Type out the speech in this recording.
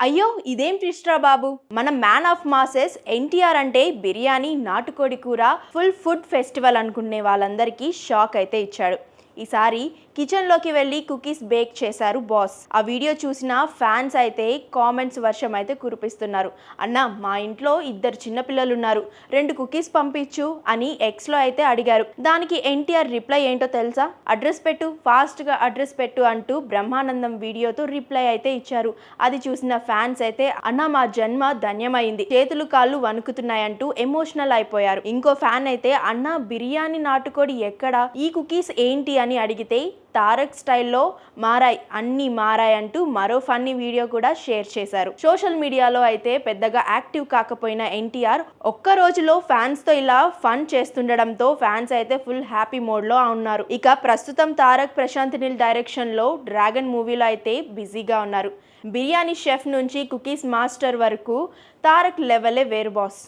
అయ్యో ఇదేం ట్విస్ట్ రా బాబు. మన మ్యాన్ ఆఫ్ మాసెస్ ఎన్టీఆర్ అంటే బిర్యానీ, నాటుకోడి కూర, ఫుల్ ఫుడ్ ఫెస్టివల్ అనుకునే వాళ్ళందరికీ షాక్ అయితే ఇచ్చాడు. ఈసారి కిచెన్లోకి వెళ్ళి కుకీస్ బేక్ చేశారు బాస్. ఆ వీడియో చూసిన ఫ్యాన్స్ అయితే కామెంట్స్ వర్షం అయితే కురిపిస్తున్నారు. అన్న, మా ఇంట్లో 2 చిన్నపిల్లలు ఉన్నారు, 2 కుకీస్ పంపించు అని ఎక్స్లో అయితే అడిగారు. దానికి ఎన్టీఆర్ రిప్లై ఏంటో తెలుసా? అడ్రస్ పెట్టు, ఫాస్ట్గా అడ్రస్ పెట్టు అంటూ బ్రహ్మానందం వీడియోతో రిప్లై అయితే ఇచ్చారు. అది చూసిన ఫ్యాన్స్ అయితే అన్న మా జన్మ ధన్యమైంది, చేతులు కాళ్ళు వణుకుతున్నాయంటూ ఎమోషనల్ అయిపోయారు. ఇంకో ఫ్యాన్ అయితే అన్న బిర్యానీ నాటుకోడి ఎక్కడా, ఈ కుకీస్ ఏంటి అని అడిగితే తారక్ స్టైల్లో అన్నీ మారాయి అంటూ మరో ఫన్నీ వీడియో కూడా షేర్ చేశారు. సోషల్ మీడియాలో అయితే పెద్దగా యాక్టివ్ కాకపోయిన ఎన్టీఆర్ ఒక్క రోజులో ఫ్యాన్స్ తో ఇలా ఫన్ చేస్తుండడంతో ఫ్యాన్స్ అయితే ఫుల్ హ్యాపీ మోడ్ లో ఉన్నారు. ఇక ప్రస్తుతం తారక్ ప్రశాంత్ నీల్ డైరెక్షన్ లో డ్రాగన్ మూవీలో అయితే బిజీగా ఉన్నారు. బిర్యానీ షెఫ్ నుంచి కుకీస్ మాస్టర్ వరకు తారక్ లెవెలే వేరు బాస్.